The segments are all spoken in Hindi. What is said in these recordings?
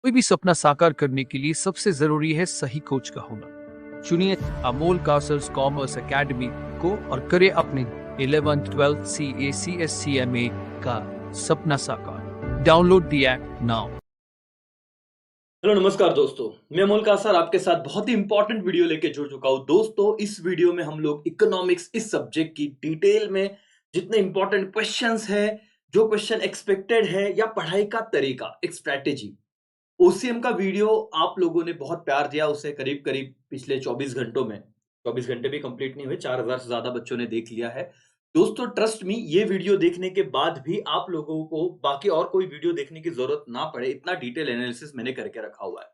कोई भी सपना साकार करने के लिए सबसे जरूरी है सही कोच का होना। चुनिए अमोल कासर्स कॉमर्स एकेडमी को और करे अपने 11th 12th CA का सपना साकार। Download the app now. Hello नमस्कार दोस्तों, मैं अमोल कासर आपके साथ बहुत ही इंपॉर्टेंट वीडियो लेके जुड़ चुका हूं। दोस्तों, इस वीडियो में हम लोग इकोनॉमिक्स इस सब्जेक्ट की डिटेल में जितने इंपॉर्टेंट क्वेश्चंस है, जो क्वेश्चन एक्सपेक्टेड है या पढ़ाई का तरीका, एक स्ट्रैटेजी, ओसीएम का वीडियो आप लोगों ने बहुत प्यार दिया। उसे करीब करीब पिछले 24 घंटों में, 24 घंटे भी कंप्लीट नहीं हुए, 4000 से ज्यादा बच्चों ने देख लिया है। दोस्तों ट्रस्ट मी, ये वीडियो देखने के बाद भी आप लोगों को बाकी और कोई वीडियो देखने की जरूरत ना पड़े, इतना डिटेल एनालिसिस मैंने करके रखा हुआ है।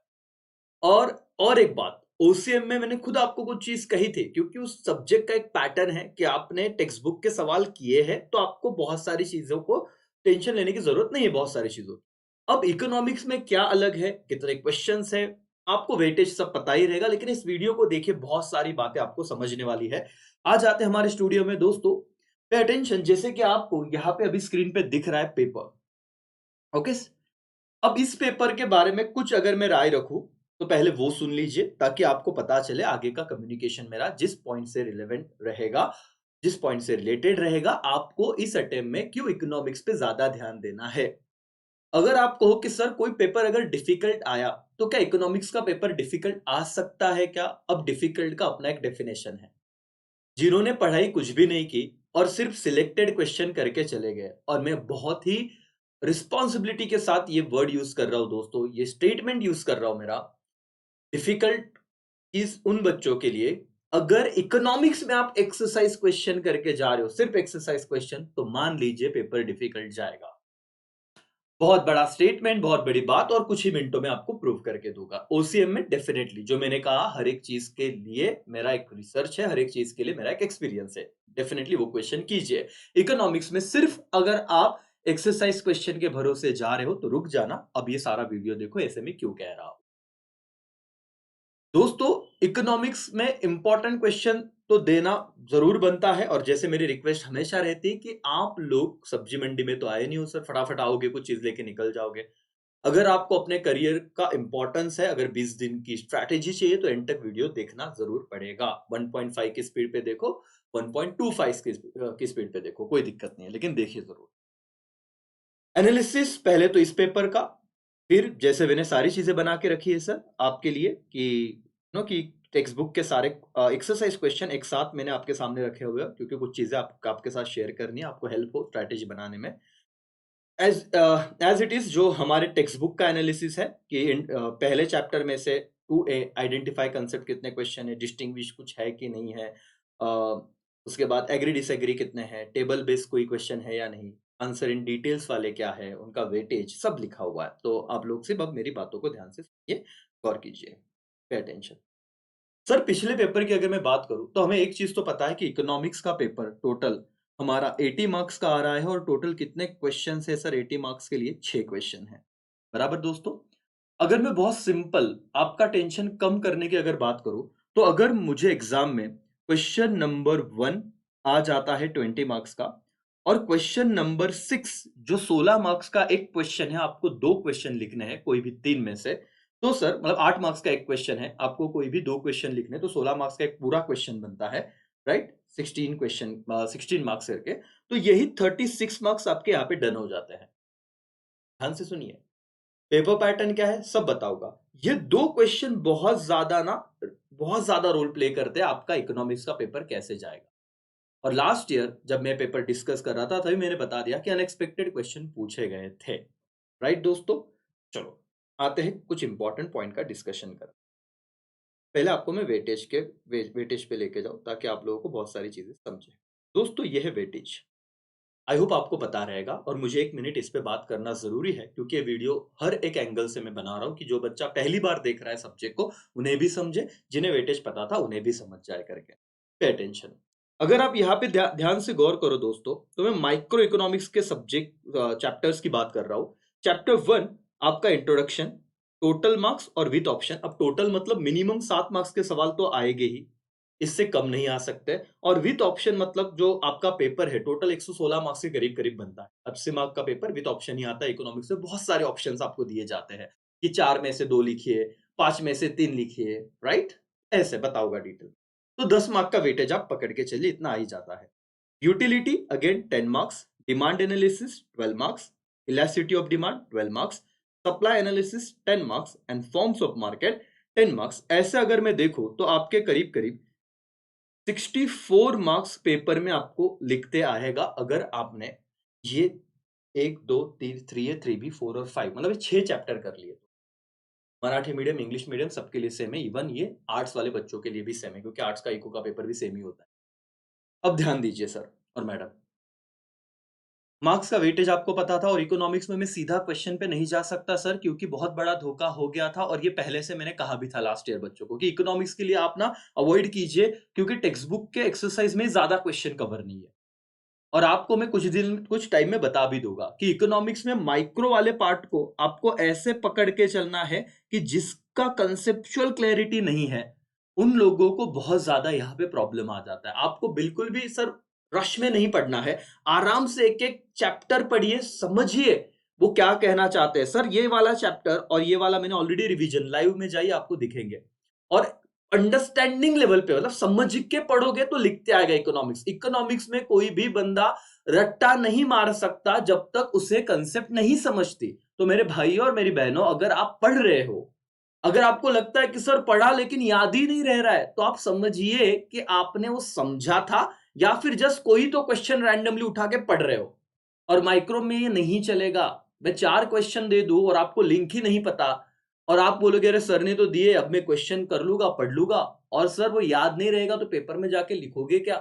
और एक बात, ओसीएम में मैंने खुद आपको कुछ चीज कही थी, क्योंकि उस सब्जेक्ट का एक पैटर्न है कि आपने टेक्स्ट बुक के सवाल किए हैं तो आपको बहुत सारी चीजों को टेंशन लेने की जरूरत नहीं है, बहुत सारी चीजों की। अब इकोनॉमिक्स में क्या अलग है, कितने क्वेश्चंस है, आपको वेटेज सब पता ही रहेगा, लेकिन इस वीडियो को देखिए, बहुत सारी बातें आपको समझने वाली है। आ जाते हैं हमारे स्टूडियो में दोस्तों। पे अटेंशन, जैसे कि आपको यहाँ पे अभी स्क्रीन पे दिख रहा है पेपर। ओके, अब इस पेपर के बारे में कुछ अगर मैं राय रखूं तो पहले वो सुन लीजिए, ताकि आपको पता चले आगे का कम्युनिकेशन मेरा जिस पॉइंट से रिलेवेंट रहेगा, जिस पॉइंट से रिलेटेड रहेगा, आपको इस अटेम्प्ट में क्यों इकोनॉमिक्स पे ज्यादा ध्यान देना है। अगर आप कहो कि सर कोई पेपर अगर डिफिकल्ट आया तो क्या इकोनॉमिक्स का पेपर डिफिकल्ट आ सकता है क्या? अब डिफिकल्ट का अपना एक डेफिनेशन है। जिन्होंने पढ़ाई कुछ भी नहीं की और सिर्फ सिलेक्टेड क्वेश्चन करके चले गए, और मैं बहुत ही रिस्पॉन्सिबिलिटी के साथ ये वर्ड यूज कर रहा हूं दोस्तों, ये स्टेटमेंट यूज कर रहा हूं मेरा, डिफिकल्ट इज उन बच्चों के लिए। अगर इकोनॉमिक्स में आप एक्सरसाइज क्वेश्चन करके जा रहे हो, सिर्फ एक्सरसाइज क्वेश्चन, तो मान लीजिए पेपर डिफिकल्ट जाएगा। बहुत बड़ा स्टेटमेंट, बहुत बड़ी बात, और कुछ ही मिनटों में आपको प्रूव करके दूंगा। ओसीएम में डेफिनेटली, जो मैंने कहा, हर एक चीज के लिए मेरा एक रिसर्च है, हर एक चीज के लिए मेरा एक एक्सपीरियंस है। डेफिनेटली वो क्वेश्चन कीजिए। इकोनॉमिक्स में सिर्फ अगर आप एक्सरसाइज क्वेश्चन के भरोसे जा रहे हो तो रुक जाना, अब ये सारा वीडियो देखो, ऐसे में क्यों कह रहा हूं। दोस्तों, इकोनॉमिक्स में इंपॉर्टेंट क्वेश्चन तो देना जरूर बनता है, और जैसे मेरी रिक्वेस्ट हमेशा रहती है कि आप लोग सब्जी मंडी में तो आए नहीं हो सर, फटाफट आओगे, कुछ चीज लेके निकल जाओगे। अगर आपको अपने करियर का इंपॉर्टेंस है, अगर 20 दिन की स्ट्रैटेजी चाहिए, तो एंड तक वीडियो देखना जरूर पड़ेगा। 1.5 की स्पीड पे देखो, 1.25 की स्पीड पे देखो, कोई दिक्कत नहीं है, लेकिन देखिए जरूर। एनालिसिस पहले तो इस पेपर का, फिर जैसे मैंने सारी चीजें बना के रखी है सर आपके लिए, कि कि टेक्स्ट बुक के सारे एक्सरसाइज क्वेश्चन एक साथ मैंने आपके सामने रखे हुए हैं, क्योंकि कुछ चीजें आपके साथ शेयर करनी है, आपको हेल्प हो स्ट्रैटेजी बनाने में। एज इट इज, जो हमारे टेक्स्ट बुक का एनालिसिस है कि पहले चैप्टर में से 2A आइडेंटिफाई कंसेप्ट कितने क्वेश्चन है, डिस्टिंग्विश कुछ है कि नहीं है, उसके बाद एग्री डिसएग्री कितने हैं, टेबल बेस्ड कोई क्वेश्चन है या नहीं, आंसर इन डिटेल्स वाले क्या है, उनका वेटेज सब लिखा हुआ है। तो आप लोग सिर्फ अब मेरी बातों को ध्यान से सुनिए, गौर कीजिए, पे अटेंशन। सर पिछले पेपर की अगर मैं बात करूं तो हमें एक चीज तो पता है कि इकोनॉमिक्स का पेपर टोटल हमारा 80 मार्क्स का आ रहा है, और टोटल कितने क्वेश्चन है सर? 80 मार्क्स के लिए 6 क्वेश्चन है, बराबर दोस्तों। अगर मैं बहुत सिंपल आपका टेंशन कम करने की अगर बात करूं, तो अगर मुझे एग्जाम में क्वेश्चन नंबर 1 आ जाता है 20 मार्क्स का, और क्वेश्चन नंबर 6 जो 16 मार्क्स का एक क्वेश्चन है, आपको 2 क्वेश्चन लिखने हैं कोई भी 3 में से, तो सर मतलब 8 मार्क्स का एक क्वेश्चन है, आपको कोई भी 2 क्वेश्चन लिखने, तो 16 मार्क्स का एक पूरा क्वेश्चन बनता है, राइट? 16 क्वेश्चन, 16 मार्क्स करके, तो यही 36 मार्क्स आपके यहाँ पे डन हो जाते हैं। ध्यान से सुनिए, पेपर पैटर्न क्या है सब बताऊंगा। ये 2 क्वेश्चन बहुत ज्यादा रोल प्ले करते हैं आपका इकोनॉमिक्स का पेपर कैसे जाएगा। और लास्ट ईयर जब मैं पेपर डिस्कस कर रहा था, तभी मैंने बता दिया कि अनएक्सपेक्टेड क्वेश्चन पूछे गए थे, राइट दोस्तों। चलो आते हैं कुछ इंपॉर्टेंट पॉइंट का डिस्कशन कर। पहले आपको मैं वेटेज पे लेके जाऊं, ताकि आप लोगों को बहुत सारी चीजें समझे। दोस्तों ये है वेटेज, आई होप आपको पता रहेगा, और मुझे 1 मिनट इस पे बात करना जरूरी है, क्योंकि ये वीडियो हर एक एंगल से मैं बना रहा हूं, कि जो बच्चा पहली बार देख रहा है सब्जेक्ट को, उन्हें भी समझे, जिन्हें वेटेज पता था उन्हें भी समझ जाए करके। पे अटेंशन, अगर आप यहाँ पे ध्यान से गौर करो दोस्तों, तो मैं माइक्रो इकोनॉमिक्स के सब्जेक्ट चैप्टर्स की बात कर रहा हूँ। चैप्टर 1 आपका इंट्रोडक्शन, टोटल मार्क्स और विथ ऑप्शन। अब टोटल मतलब मिनिमम 7 मार्क्स के सवाल तो आएंगे ही, इससे कम नहीं आ सकते। और विथ ऑप्शन मतलब जो आपका पेपर है टोटल 116 मार्क्स के करीब करीब बनता है। 80 मार्क का पेपर विथ ऑप्शन ही आता है। इकोनॉमिक्स में बहुत सारे ऑप्शंस आपको दिए जाते हैं। कि 4 में से 2 लिखिए, 5 में से 3 लिखिए, राइट? ऐसे बताऊंगा डिटेल। तो 10 मार्क का वेटेज आप पकड़ के चलिए, इतना आ ही जाता है। Utility again 10 marks, demand analysis 12 marks, elasticity of demand 12 marks, supply analysis 10 marks and forms of market 10 marks. ऐसे अगर मैं देखूं तो आपके करीब करीब 64 मार्क्स पेपर में आपको लिखते आएगा, अगर आपने ये 1 2 3 3A 3B 4 और 5 मतलब 6 चैप्टर कर लिए। मराठी मीडियम, इंग्लिश मीडियम सबके लिए सेम है, इवन ये आर्ट्स वाले बच्चों के लिए भी सेम है, क्योंकि आर्ट्स का इको का पेपर भी सेम ही होता है। अब ध्यान दीजिए सर और मैडम, मार्क्स का वेटेज आपको पता था और इकोनॉमिक्स में मैं सीधा क्वेश्चन पे नहीं जा सकता सर, क्योंकि बहुत बड़ा धोखा हो गया था और ये पहले से मैंने कहा भी था लास्ट ईयर बच्चों को कि इकोनॉमिक्स के लिए आप ना अवॉइड कीजिए, क्योंकि टेक्स्ट बुक के एक्सरसाइज में ज्यादा क्वेश्चन कवर नहीं है। और आपको मैं कुछ टाइम में बता भी दूंगा कि इकोनॉमिक्स में माइक्रो वाले पार्ट को आपको ऐसे पकड़ के चलना है कि जिसका कंसेप्चुअल क्लैरिटी नहीं है उन लोगों को बहुत ज्यादा यहाँ पे प्रॉब्लम आ जाता है। आपको बिल्कुल भी सर रश में नहीं पढ़ना है, आराम से एक एक चैप्टर पढ़िए, समझिए वो क्या कहना चाहते हैं। सर ये वाला चैप्टर और ये वाला मैंने ऑलरेडी रिवीजन, लाइव में जाइए आपको दिखेंगे। और अंडरस्टैंडिंग लेवल पे मतलब समझ के पढ़ोगे तो लिखते आएगा इकोनॉमिक्स। इकोनॉमिक्स में कोई भी बंदा रट्टा नहीं मार सकता जब तक उसे कंसेप्ट नहीं समझती। तो मेरे भाइयों और मेरी बहनों, अगर आप पढ़ रहे हो, अगर आपको लगता है कि सर पढ़ा लेकिन याद ही नहीं रह रहा है, तो आप समझिए कि आपने वो समझा था या फिर जस्ट कोई तो क्वेश्चन रैंडमली उठा के पढ़ रहे हो। और माइक्रो में ये नहीं चलेगा। मैं 4 क्वेश्चन दे दूं और आपको लिंक ही नहीं पता और आप बोलोगे अरे सर ने तो दिए, अब मैं क्वेश्चन कर लूंगा, पढ़ लूंगा, और सर वो याद नहीं रहेगा तो पेपर में जाके लिखोगे क्या?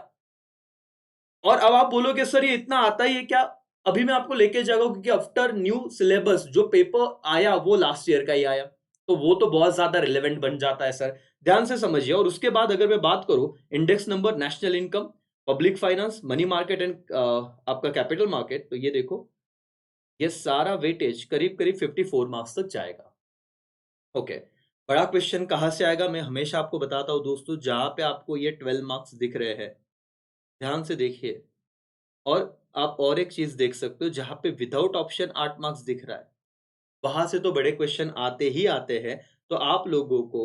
और अब आप बोलोगे सर ये इतना आता ही है क्या? अभी मैं आपको लेके जाऊंगा, क्योंकि आफ्टर न्यू सिलेबस जो पेपर आया वो लास्ट ईयर का ही आया, तो वो तो बहुत ज्यादा रिलेवेंट बन जाता है सर। ध्यान से समझिए। और उसके बाद अगर मैं बात करूं, index number, national income, public finance, money market and आपका कैपिटल मार्केट, तो ये देखो ये सारा वेटेज करीब करीब 54 मार्क्स तक जाएगा। ओके, बड़ा क्वेश्चन कहां से आएगा मैं हमेशा आपको बताता हूं दोस्तों, जहां पे आपको ये 12 मार्क्स दिख रहे हैं, ध्यान से देखिए। और आप और एक चीज देख सकते हो, जहां पे विदाउट ऑप्शन 8 मार्क्स दिख रहा है, वहां से तो बड़े क्वेश्चन आते ही आते हैं। तो आप लोगों को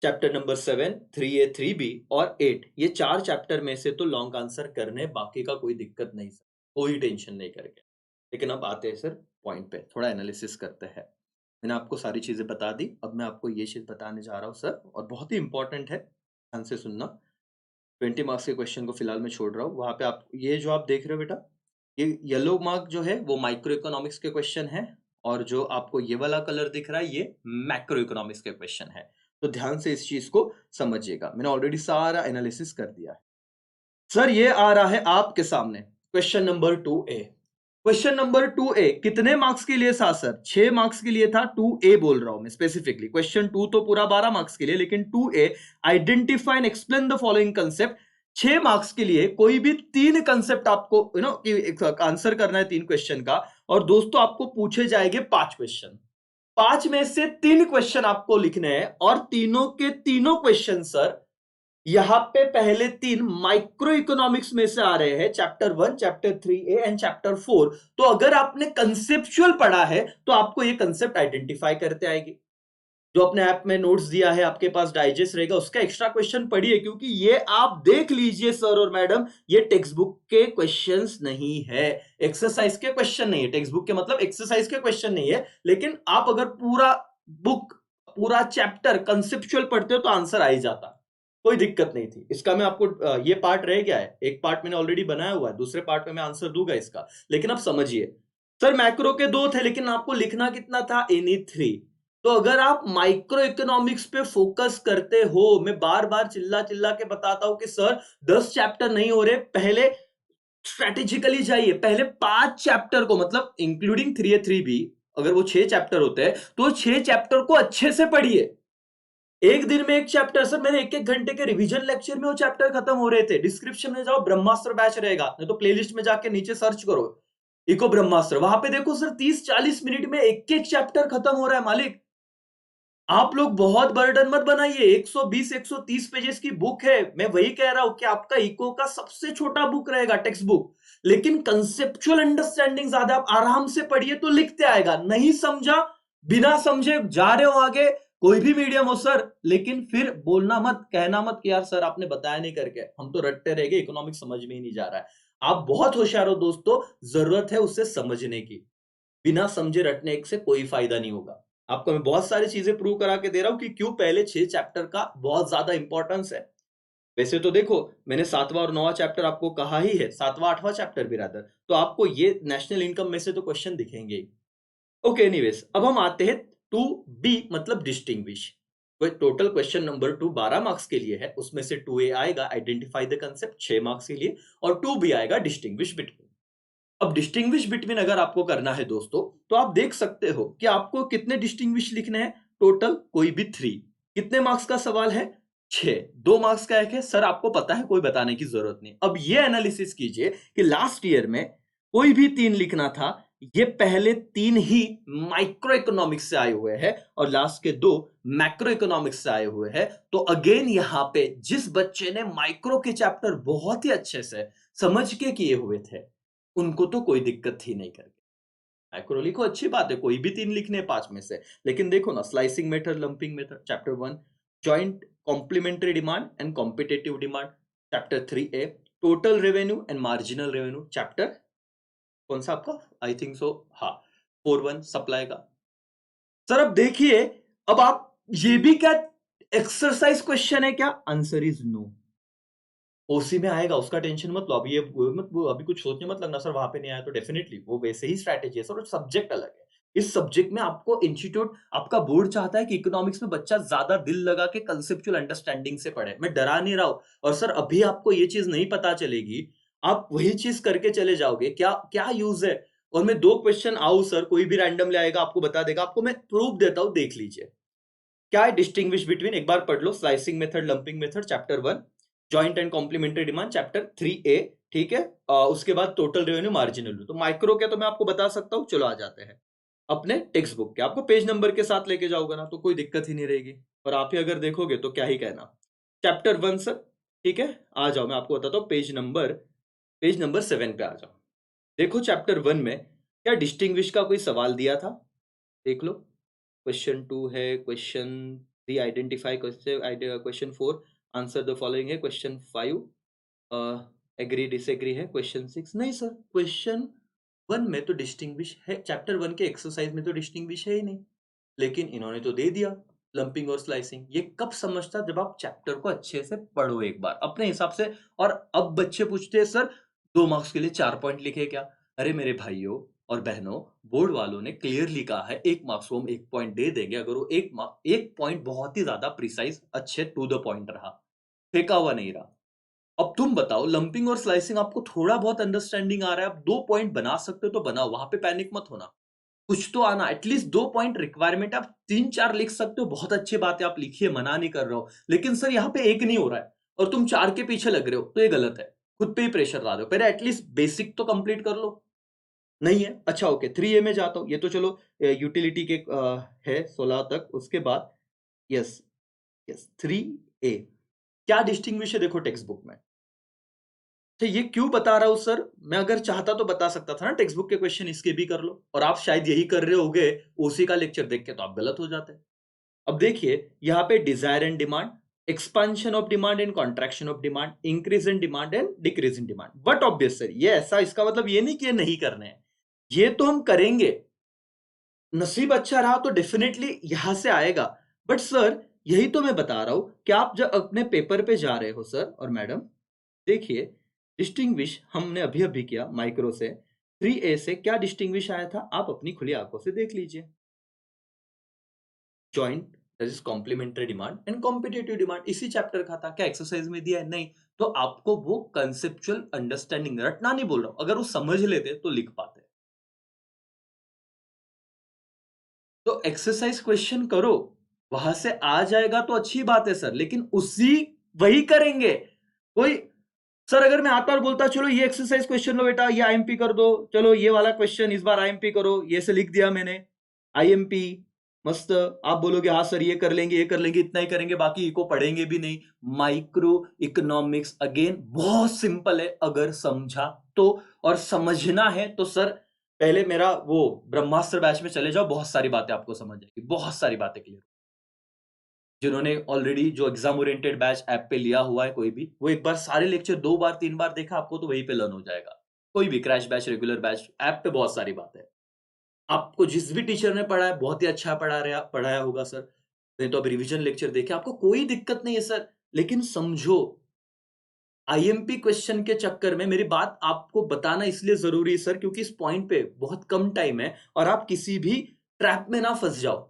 चैप्टर नंबर 7, 3A 3B और 8, ये 4 चैप्टर में से तो लॉन्ग आंसर करने, बाकी का कोई दिक्कत नहीं सर, कोई टेंशन नहीं करके। लेकिन अब आते हैं सर पॉइंट पे, थोड़ा एनालिसिस करते हैं। मैंने आपको सारी चीजें बता दी, अब मैं आपको ये चीज बताने जा रहा हूँ सर, और बहुत ही इंपॉर्टेंट है, ध्यान से सुनना। 20 मार्क्स के क्वेश्चन को फिलहाल मैं छोड़ रहा हूँ, वहां पे आप ये जो आप देख रहे हो बेटा, ये येलो मार्क जो है वो माइक्रो इकोनॉमिक्स के क्वेश्चन है, और जो आपको ये वाला कलर दिख रहा है ये मैक्रो इकोनॉमिक्स के क्वेश्चन है। तो ध्यान से इस चीज को समझिएगा, मैंने ऑलरेडी सारा एनालिसिस कर दिया है। सर ये आ रहा है आपके सामने question number 2A। Question number 2A कितने मार्क्स के लिए था सर? 6 मार्क्स के लिए था। 2A बोल रहा हूं मैं स्पेसिफिकली, क्वेश्चन 2 तो पूरा 12 मार्क्स के लिए, लेकिन 2A identify and explain the following concept, 6 marks के लिए कोई भी 3 कंसेप्ट आपको आंसर करना है 3 क्वेश्चन का। और दोस्तों आपको पूछे जाएंगे 5 क्वेश्चन, 5 में से 3 क्वेश्चन आपको लिखने हैं, और तीनों के तीनों क्वेश्चन सर यहां पे पहले 3 माइक्रो इकोनॉमिक्स में से आ रहे हैं, chapter 1, chapter 3A and chapter 4। तो अगर आपने कंसेप्चुअल पढ़ा है तो आपको ये कंसेप्ट आइडेंटिफाई करते आएगी। जो अपने ऐप में नोट्स दिया है, आपके पास डाइजेस्ट रहेगा, उसका एक्स्ट्रा क्वेश्चन पढ़िए, क्योंकि ये आप देख लीजिए सर और मैडम, ये टेक्स्ट बुक के क्वेश्चंस नहीं है, एक्सरसाइज के क्वेश्चन नहीं है। टेक्स्ट बुक के मतलब एक्सरसाइज के क्वेश्चन नहीं है, लेकिन आप अगर पूरा बुक, पूरा चैप्टर कंसेप्चुअल पढ़ते हो तो आंसर आ ही जाता, कोई दिक्कत नहीं थी। इसका मैं आपको ये पार्ट रह गया है, एक पार्ट मैंने ऑलरेडी बनाया हुआ है, दूसरे पार्ट में मैं आंसर दूंगा इसका। लेकिन अब समझिए सर, मैक्रो के 2 थे लेकिन आपको लिखना कितना था? एनी 3। तो अगर आप माइक्रो इकोनॉमिक्स पे फोकस करते हो, मैं बार बार चिल्ला चिल्ला के बताता हूं कि सर 10 चैप्टर नहीं हो रहे, पहले स्ट्रेटेजिकली जाइए, पहले 5 चैप्टर को, मतलब इंक्लूडिंग 3A 3B, अगर वो 6 चैप्टर होते हैं तो 6 चैप्टर को अच्छे से पढ़िए। एक दिन में एक चैप्टर सर, मैंने 1-1 घंटे के रिवीजन लेक्चर में वो चैप्टर खत्म हो रहे थे। डिस्क्रिप्शन में जाओ, ब्रह्मास्त्र बैच रहेगा, नहीं तो प्लेलिस्ट में जाके नीचे सर्च करो इको ब्रह्मास्त्र, वहां पे देखो सर 30-40 मिनट में एक एक चैप्टर खत्म हो रहा है मालिक। आप लोग बहुत बर्डन मत बनाइए, 120-130 पेजेस की बुक है। मैं वही कह रहा हूं कि आपका इको का सबसे छोटा बुक रहेगा, टेक्स्ट बुक, लेकिन कंसेप्चुअल अंडरस्टैंडिंग ज्यादा, आप आराम से पढ़िए तो लिखते आएगा। नहीं समझा बिना समझे जा रहे हो आगे, कोई भी मीडियम हो सर, लेकिन फिर बोलना मत, कहना मत कि यार सर आपने बताया नहीं करके, हम तो रटते रह गए, इकोनॉमिक्स समझ में ही नहीं जा रहा है। आप बहुत होशियार हो दोस्तों, जरूरत है उससे समझने की। बिना समझे रटने से कोई फायदा नहीं होगा। आपको मैं बहुत सारी चीजें प्रूव करा के दे रहा हूं कि क्यों पहले 6 चैप्टर का बहुत ज्यादा इंपॉर्टेंस है। वैसे तो देखो, मैंने 7वां और 9वां चैप्टर आपको कहा ही है, 7वां 8वां चैप्टर भी रादर, तो आपको ये नेशनल इनकम में से तो क्वेश्चन दिखेंगे ही। ओके एनीवेज, अब हम आते हैं टू बी मतलब distinguish. Total question number 2 12 marks के लिए है, उसमें से 2A आएगा आइडेंटिफाई द कंसेप्ट 6 मार्क्स के लिए, और 2B आएगा डिस्टिंग्विश बिटवीन। अब डिस्टिंग्विश बिटवीन अगर आपको करना है दोस्तों, तो आप देख सकते हो कि आपको कितने डिस्टिंग्विश लिखने हैं, टोटल कोई भी 3। कितने मार्क्स का सवाल है, 6। 2 मार्क्स का एक है, सर आपको पता है, कोई बताने की जरूरत नहीं। अब ये एनालिसिस कीजिए कि लास्ट ईयर में कोई भी 3 लिखना था, ये पहले 3 ही माइक्रो इकोनॉमिक्स से आए हुए हैं और लास्ट के 2 मैक्रो इकोनॉमिक्स से आए हुए हैं। तो अगेन यहां पे जिस बच्चे ने माइक्रो के चैप्टर बहुत ही अच्छे से समझ के किए हुए थे, उनको तो कोई दिक्कत ही नहीं करके मैक्रो लिखो, अच्छी बात है, कोई भी 3 लिखने हैं 5 में से। लेकिन देखो ना, slicing method, lumping method, chapter 1 joint complementary demand and competitive demand, chapter 3A total revenue and marginal revenue, chapter कौन सा आपका, आई थिंक सो, हाँ 4-1 सप्लाई का। सर अब देखिए, अब आप ये भी क्या एक्सरसाइज क्वेश्चन है क्या, आंसर इज नो। ओसी में आएगा, उसका टेंशन मत लो, अभी ये मत वो अभी कुछ सोचने मत लगना सर वहां पे नहीं आया तो, डेफिनेटली वो वैसे ही स्ट्रैटेजी है सर, सब्जेक्ट अलग है। इस सब्जेक्ट में आपको इंस्टीट्यूट, आपका बोर्ड चाहता है कि इकोनॉमिक्स में बच्चा ज्यादा दिल लगा के कंसेप्चुअल अंडरस्टैंडिंग से पढ़े। मैं डरा नहीं रहा हूं, और सर अभी आपको ये चीज नहीं पता चलेगी, आप वही चीज करके चले जाओगे, क्या क्या यूज है। और मैं 2 क्वेश्चन आऊं सर, कोई भी रैंडम ले आएगा आपको बता देगा, आपको मैं प्रूफ देता हूं, देख लीजिए क्या है डिस्टिंग्विश बिटवीन, एक बार पढ़ लो, slicing method, lumping method, chapter 1 joint and complementary demand, chapter 3A। ठीक है, उसके बाद टोटल रेवेन्यू, मार्जिनल। तो माइक्रो के तो मैं आपको बता सकता हूं, चलो आ जाते हैं अपने टेक्स्ट बुक के, आपको पेज नंबर के साथ लेके जाऊंगा ना, तो कोई दिक्कत ही नहीं रहेगी, और आप ही अगर देखोगे तो क्या ही कहना। चैप्टर 1 सर, ठीक है, आ जाओ, मैं आपको बताता हूँ, पेज नंबर 7 पे आ जाओ। देखो चैप्टर 1 में क्या डिस्टिंग्विश का कोई सवाल दिया था, देख लो। क्वेश्चन 2 है, question 3 identify, question 4 answer the following है, क्वेश्चन 5 एग्री डिसएग्री है, क्वेश्चन 6 नहीं सर, क्वेश्चन 1 में तो डिस्टिंग्विश है, चैप्टर 1 के एक्सरसाइज में तो डिस्टिंग्विश है ही नहीं, लेकिन इन्होंने तो दे दिया लंपिंग और स्लाइसिंग। ये कब समझता, जब आप चैप्टर को अच्छे से पढ़ो एक बार अपने हिसाब से। और अब बच्चे पूछते हैं सर 2 मार्क्स के लिए 4 पॉइंट लिखे क्या। अरे मेरे भाइयों और बहनों, बोर्ड वालों ने क्लियरली कहा है 1 मार्क्स को हम 1 पॉइंट दे देंगे, अगर वो 1 पॉइंट बहुत ही ज्यादा प्रिसाइज अच्छे टू द पॉइंट रहा, फेंका हुआ नहीं रहा। अब तुम बताओ, लंपिंग और स्लाइसिंग आपको थोड़ा बहुत अंडरस्टैंडिंग आ रहा है, आप 2 पॉइंट बना सकते हो तो बनाओ, वहां पे पैनिक मत होना। कुछ तो आना, एटलीस्ट 2 पॉइंट रिक्वायरमेंट, आप 3-4 लिख सकते हो, बहुत अच्छी बात है, आप लिखिए, मना नहीं कर रहा हूं, लेकिन सर यहाँ पे 1 नहीं हो रहा है और तुम 4 के पीछे लग रहे हो, तो ये गलत है। खुद पे ही प्रेशर ला रहे हो, पहले एटलीस्ट बेसिक तो कंप्लीट कर लो। नहीं है, अच्छा ओके, 3A में जाता हूं, ये तो चलो यूटिलिटी के है 16 तक, उसके बाद यस, यस 3A क्या डिस्टिंग्विश है, देखो टेक्स्ट बुक में। तो ये क्यों बता रहा हूं सर, मैं अगर चाहता तो बता सकता था ना, टेक्स्ट बुक के क्वेश्चन इसके भी कर लो, और आप शायद यही कर रहे होगे ओसी का लेक्चर देख के, तो आप गलत हो जाते। अब देखिए यहाँ पे desire and demand, expansion of demand and contraction of demand, increase in demand and decrease in demand. But obvious sir, ये ऐसा, इसका मतलब ये नहीं कि ये नहीं करने हैं, ये तो हम करेंगे, नसीब अच्छा रहा तो डेफिनेटली यहां से आएगा। बट सर यही तो मैं बता रहा हूं कि आप जब अपने पेपर पे जा रहे हो सर और मैडम, देखिए डिस्टिंग्विश हमने अभी अभी किया माइक्रो से, 3A से क्या डिस्टिंग्विश आया था, आप अपनी खुली आंखों से देख लीजिए। Joint that is complementary demand and competitive demand, इसी चैप्टर का था, क्या एक्सरसाइज में दिया है, नहीं। तो आपको वो कंसेप्चुअल अंडरस्टैंडिंग, रटना नहीं बोल रहा हूं, अगर वो समझ लेते तो लिख पाते। तो एक्सरसाइज क्वेश्चन करो, वहां से आ जाएगा तो अच्छी बात है सर, लेकिन उसी वही करेंगे। कोई सर अगर मैं आता और बोलता चलो ये एक्सरसाइज क्वेश्चन लो बेटा, ये आईएमपी कर दो, चलो ये वाला क्वेश्चन इस बार आईएमपी करो, ये से लिख दिया मैंने आईएमपी, मस्त, आप बोलोगे हाँ सर ये कर लेंगे, ये कर लेंगे, इतना ही करेंगे, बाकी इको पढ़ेंगे भी नहीं। माइक्रो इकोनॉमिक्स अगेन बहुत सिंपल है, अगर समझा तो, और समझना है तो सर पहले मेरा वो ब्रह्मास्त्र बैच में चले जाओ, बहुत सारी बातें आपको समझ आएगी, बहुत सारी बातें क्लियर। जिन्होंने ऑलरेडी जो एग्जाम ओरिएंटेड बैच ऐप पे लिया हुआ है कोई भी, वो एक बार सारे लेक्चर 2 बार 3 बार देखा, आपको तो वहीं पे लर्न हो जाएगा। कोई भी crash batch, regular batch, app पे बहुत सारी बातें हैं। आपको जिस भी टीचर ने पढ़ाया बहुत ही अच्छा पढ़ाया होगा सर। नहीं तो आप रिवीजन लेक्चर देखें, आपको कोई दिक्कत नहीं है सर। लेकिन समझो, आईएमपी क्वेश्चन के चक्कर में मेरी बात आपको बताना इसलिए ज़रूरी है सर, क्योंकि इस पॉइंट पे बहुत कम टाइम है और आप किसी भी ट्रैप में ना फँस जाओ।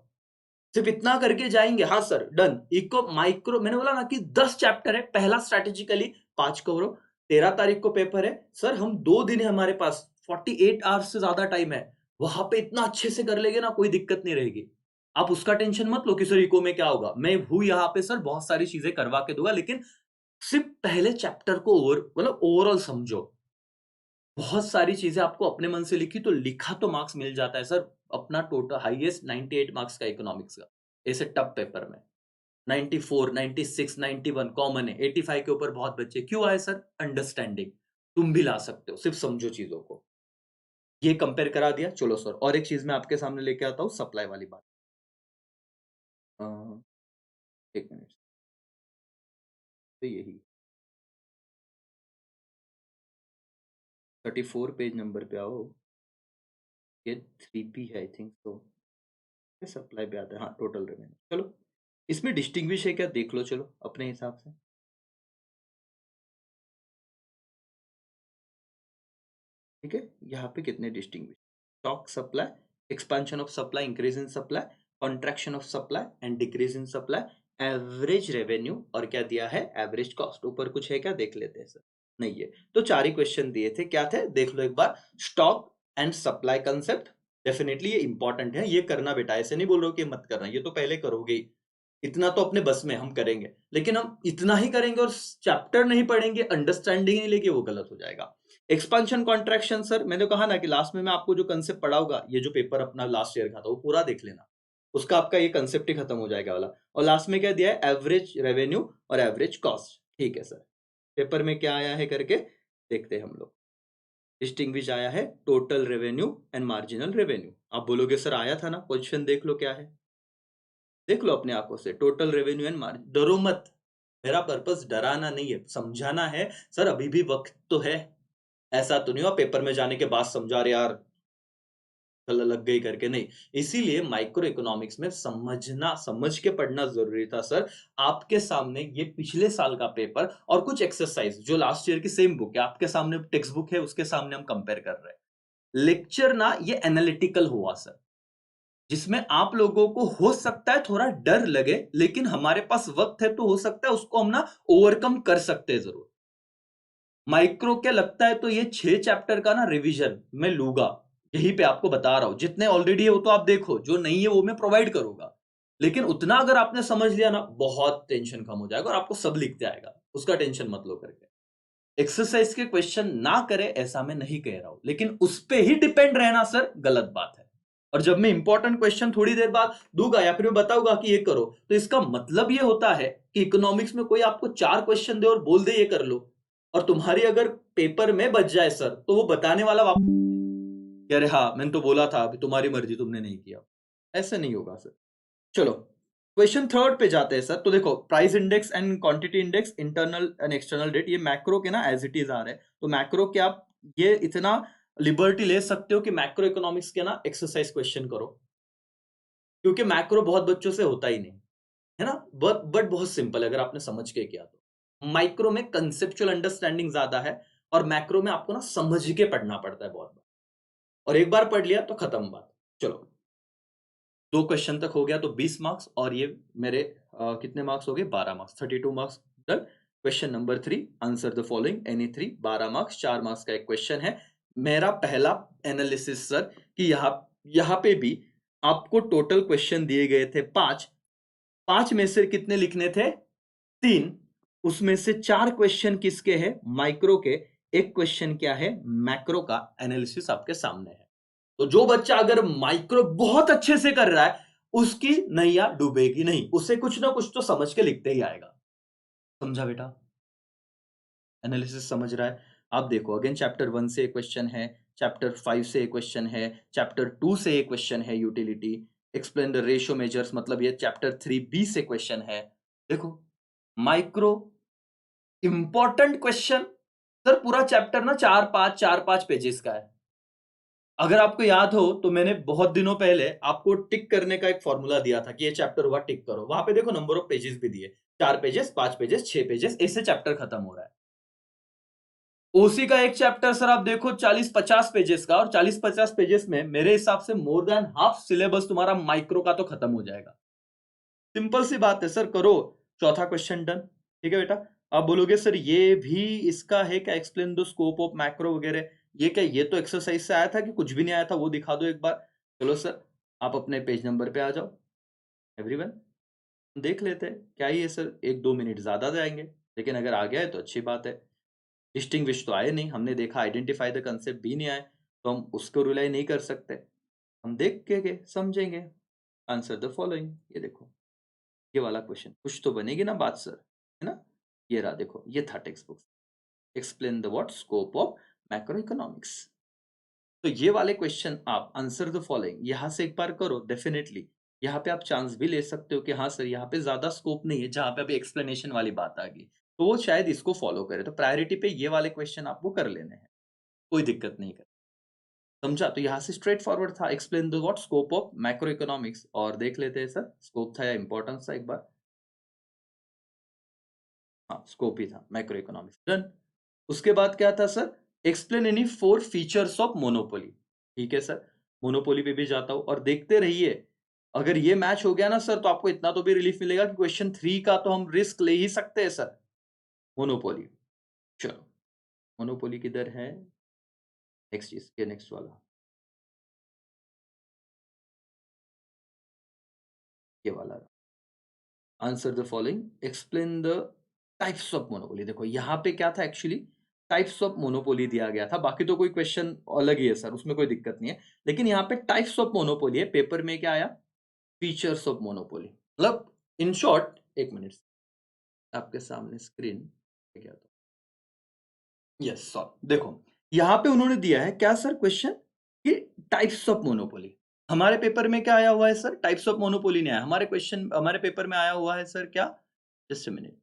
सिर्फ इतना करके जाएँगे, हाँ सर, डन। इको माइक्रो मैंने बोला ना कि 10 चैप्टर है, पहला स्ट्रैटेजिकली 5 करो, 13 तारीख को पेपर है। सर हम 2 दिन है हमारे पास, 48 आवर्स से ज़्यादा टाइम है। वहाँ पे इतना अच्छे से कर लेंगे ना, कोई दिक्कत नहीं रहेगी। आप उसका टेंशन मत लो कि सर इको में क्या होगा? मैं हूँ यहाँ पे सर, बहुत सारी चीज़ें करवा के दूँगा, लेकिन सिर्फ पहले चैप्टर को मतलब ओवरऑल समझो। बहुत सारी चीज़ें आपको अपने मन से लिखी तो लिखा तो मार्क्स मिल जाता है सर। अपना टोटल हाईएस्ट 98 मार्क्स का इकोनॉमिक्स का, ऐसे टफ पेपर में। 94, 96, 91 कॉमन है। 85 के ऊपर बहुत बच्चे क्यों आए सर? अंडरस्टैंडिंग। तुम भी ला सकते हो, सिर्फ समझो चीज़ों को। ये कंपेयर करा दिया, चलो सर और एक चीज़ मैं आपके सामने लेके आता हूँ, सप्लाई वाली बात। अ, 1 मिनट, तो यही 34 पेज नंबर पे आओ। ये 3P है आई थिंक सो। सप्लाई पे आता है, हाँ, टोटल रेवेन्यू। चलो, इसमें डिस्टिंग्विश है क्या देख लो, चलो अपने हिसाब से। ठीक है, यहाँ पे कितने distinguish? Stock supply, expansion of supply, increase in supply, contraction of supply and decrease in supply, average revenue और क्या दिया है? Average cost. ऊपर कुछ है क्या, देख लेते हैं सर। नहीं है तो 4 ही क्वेश्चन दिए थे, क्या थे देख लो एक बार। Stock and supply concept, definitely ये इंपॉर्टेंट है, ये करना बेटा, ऐसे नहीं बोल रहे हो कि मत करना, ये तो पहले करोगे ही। इतना तो अपने बस में हम करेंगे, लेकिन हम इतना ही करेंगे और चैप्टर नहीं पढ़ेंगे, अंडरस्टैंडिंग नहीं लेके, वो गलत हो जाएगा। एक्सपांशन कॉन्ट्रैक्शन सर, मैंने कहा ना कि लास्ट में मैं आपको जो कंसेप्ट पढ़ाऊंगा, ये जो पेपर अपना लास्ट ईयर का था वो पूरा देख लेना, उसका आपका ये कंसेप्ट ही खत्म हो जाएगा वाला। और लास्ट में क्या दिया है? एवरेज रेवेन्यू और एवरेज कॉस्ट। ठीक है सर, पेपर में क्या आया है करके देखते हैं हम लोग। डिस्टिंग्विश आया है total revenue and marginal revenue. आप बोलोगे सर आया था ना, क्वेश्चन देख लो क्या है, देख लो अपने आंखों से। टोटल रेवेन्यू एंड मार्जिन, डरो मत, मेरा पर्पस डराना नहीं है, समझाना है। सर अभी भी वक्त तो है, ऐसा तो नहीं हुआ पेपर में जाने के बाद समझा रहे यार लग गई करके, नहीं। इसीलिए माइक्रो इकोनॉमिक्स में समझना, समझ के पढ़ना जरूरी था सर। आपके सामने ये पिछले साल का पेपर और कुछ एक्सरसाइज जो लास्ट ईयर की सेम बुक है, आपके सामने टेक्स्ट बुक है, उसके सामने हम कंपेयर कर रहे हैं। लेक्चर ना ये एनालिटिकल हुआ सर, जिसमें आप लोगों को हो सकता है थोड़ा डर लगे, लेकिन हमारे पास वक्त है तो हो सकता है उसको हम ना ओवरकम कर सकते हैं जरूर। माइक्रो क्या लगता है तो ये 6 चैप्टर का ना रिवीजन मैं लूंगा, यहीं पे आपको बता रहा हूं। जितने ऑलरेडी है वो तो आप देखो, जो नहीं है वो मैं प्रोवाइड करूंगा। लेकिन उतना अगर आपने समझ लिया ना, बहुत टेंशन कम हो जाएगा और आपको सब लिखते आएगा, उसका टेंशन मत लो करके। एक्सरसाइज के क्वेश्चन ना करे ऐसा मैं नहीं कह रहा हूं, लेकिन उस पे ही डिपेंड रहना सर गलत बात है। और जब मैं इंपॉर्टेंट क्वेश्चन थोड़ी देर बाद दूंगा या फिर मैं बताऊंगा कि ये करो, तो इसका मतलब ये होता है कि इकोनॉमिक्स में कोई आपको 4 क्वेश्चन दे और बोल दे ये कर लो, और तुम्हारी अगर पेपर में बच जाए सर, तो वो बताने वाला वापस कि अरे हाँ मैंने तो बोला था, अभी तुम्हारी मर्जी, तुमने नहीं किया। ऐसे नहीं होगा सर। चलो, क्वेश्चन थर्ड पे जाते हैं सर। तो देखो, price index and quantity index, internal and external debt, ये मैक्रो के ना एज इट इज आ रहे हैं। तो मैक्रो के आप ये इतना लिबर्टी ले सकते हो कि मैक्रो इकोनॉमिक्स के ना एक्सरसाइज क्वेश्चन करो, क्योंकि मैक्रो बहुत बच्चों से होता ही नहीं है ना। बट बहुत सिंपल है अगर आपने समझ के किया तो। माइक्रो में कंसेप्चुअल अंडरस्टैंडिंग ज्यादा है, और मैक्रो में आपको ना समझ के पढ़ना पड़ता है बहुत बार, और एक बार पढ़ लिया तो खत्म बात। चलो, 2 क्वेश्चन तक हो गया तो 20 मार्क्स, और ये मेरे कितने मार्क्स हो गए? 12 marks, 32 marks. Done. Question number 3, answer the following any 3, 12 marks, 4 marks का एक क्वेश्चन है। मेरा पहला एनालिसिस सर कि यहाँ पे भी आपको टोटल क्वेश्चन दिए गए थे 5, 5 में से कितने लिखने थे? 3। उसमें से 4 क्वेश्चन किसके हैं? माइक्रो के। एक क्वेश्चन क्या है? मैक्रो का। एनालिसिस आपके सामने है। तो जो बच्चा अगर माइक्रो बहुत अच्छे से कर रहा है, उसकी नैया डूबेगी नहीं, उसे कुछ ना कुछ तो समझ के लिखते ही आएगा। समझा बेटा? एनालिसिस समझ रहा है? आप देखो अगेन, चैप्टर 1 से क्वेश्चन है, चैप्टर 5 से एक क्वेश्चन है, चैप्टर 2 से एक क्वेश्चन है utility, explain the ratio measures मतलब ये चैप्टर 3B से क्वेश्चन है। देखो माइक्रो इंपॉर्टेंट क्वेश्चन सर, पूरा चैप्टर ना 4-5 पेजेस का है। अगर आपको याद हो तो मैंने बहुत दिनों पहले आपको टिक करने का एक फॉर्मूला दिया था कि ये चैप्टर हुआ टिक करो। वहां पे देखो नंबर ऑफ पेजेस भी दिए, 4 पेजेस, 5 पेजेस, 6 पेजेस, ऐसे चैप्टर खत्म हो रहा है। ओसी का एक चैप्टर सर आप देखो 40-50 पेजेस का, और 40-50 पेजेस में मेरे हिसाब से मोर देन हाफ सिलेबस तुम्हारा माइक्रो का तो खत्म हो जाएगा। सिंपल सी बात है सर, करो चौथा क्वेश्चन डन। ठीक है बेटा, आप बोलोगे सर ये भी इसका है क्या, explain the scope of macro वगैरह, ये क्या, ये तो एक्सरसाइज से आया था कि कुछ भी नहीं आया था, वो दिखा दो एक बार। चलो सर आप अपने पेज नंबर पे आ जाओ, एवरीवन देख लेते हैं क्या ही है सर, 1-2 मिनट ज्यादा जाएंगे, लेकिन अगर आ गया है तो अच्छी बात है। डिस्टिंग्विश तो आए नहीं, हमने देखा आइडेंटिफाई द कंसेप्ट भी नहीं आए, तो हम उसको रिलाई नहीं कर सकते, हम देख के समझेंगे। आंसर द फॉलोइंग, ये देखो ये वाला क्वेश्चन, कुछ तो बनेगी ना बात सर, है ना। ये रहा देखो, ये था text book, explain the what scope of macro economics. तो ये वाले क्वेश्चन आप आंसर द फॉलोइंग यहां से एक बार करो, डेफिनेटली यहाँ पे आप चांस भी ले सकते हो कि हाँ सर यहाँ पे ज्यादा स्कोप नहीं है, जहां पे अभी एक्सप्लेनेशन वाली बात आ गई तो वो शायद इसको फॉलो करे, तो प्रायोरिटी पे ये वाले क्वेश्चन आपको कर लेने हैं, कोई दिक्कत नहीं कर, समझा। तो यहाँ से स्ट्रेट फॉरवर्ड था, explain the what scope of macro economics, और देख लेते हैं सर स्कोप था या इंपॉर्टेंस था एक बार। हाँ स्कोप ही था, मैक्रो इकोनॉमिक्स डन। उसके बाद क्या था sir, explain any 4 features of monopoly. ठीक है सर, मोनोपोली पे भी जाता हूं, और देखते रहिए अगर ये मैच हो गया ना सर तो आपको इतना तो भी रिलीफ मिलेगा कि क्वेश्चन 3 का तो हम रिस्क ले ही सकते हैं सर। मोनोपोली, चलो मोनोपोली किधर है, नेक्स्ट चीज ये नेक्स्ट वाला, ये वाला answer the following, explain the types of monopoly. देखो यहाँ पे क्या था एक्चुअली, टाइप्स ऑफ मोनोपोली दिया गया था, बाकी तो कोई क्वेश्चन अलग ही है सर, उसमें कोई दिक्कत नहीं है, लेकिन यहाँ पे टाइप्स ऑफ मोनोपोली है, पेपर में क्या आया, फीचर्स ऑफ मोनोपोली, मतलब इन शॉर्ट, एक मिनट आपके सामने स्क्रीन क्या था, यस सॉरी, देखो यहाँ पे उन्होंने दिया है क्या सर क्वेश्चन, कि टाइप्स ऑफ मोनोपोली। हमारे पेपर में क्या आया हुआ है सर, टाइप्स ऑफ मोनोपोली नहीं आया, हमारे क्वेश्चन हमारे पेपर में आया हुआ है सर क्या, just a minute,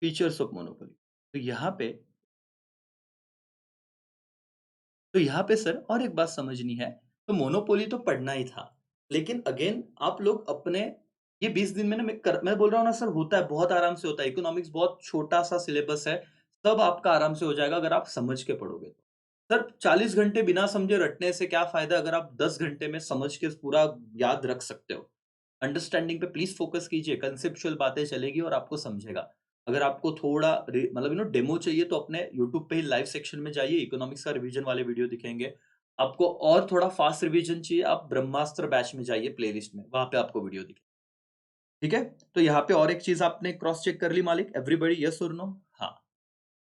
features of monopoly. तो यहाँ पे सर और एक बात समझनी है, तो मोनोपोली तो पढ़ना ही था, लेकिन अगेन आप लोग अपने ये 20 दिन में ना मैं बोल रहा हूँ ना सर, होता है बहुत आराम से होता है, इकोनॉमिक्स बहुत छोटा सा सिलेबस है, सब आपका आराम से हो जाएगा अगर आप समझ के पढ़ोगे तो। सर 40 घंटे बिना समझे रटने से क्या फायदा, अगर आप 10 घंटे में समझ के पूरा याद रख सकते हो। अंडरस्टैंडिंग पे प्लीज फोकस कीजिए, कंसेप्चुअल बातें चलेगी और आपको समझेगा। अगर आपको थोड़ा मतलब डेमो चाहिए तो अपने यूट्यूब पे ही लाइव सेक्शन में जाइए, इकोनॉमिक्स का रिवीजन वाले वीडियो दिखेंगे। आपको और थोड़ा फास्ट रिवीजन चाहिए, आप ब्रह्मास्त्र बैच में जाइए, प्लेलिस्ट में वहां पे आपको वीडियो दिखे। ठीक है, तो यहाँ पे और एक चीज आपने क्रॉस चेक कर ली मालिक, एवरीबॉडी यस और नो, हाँ।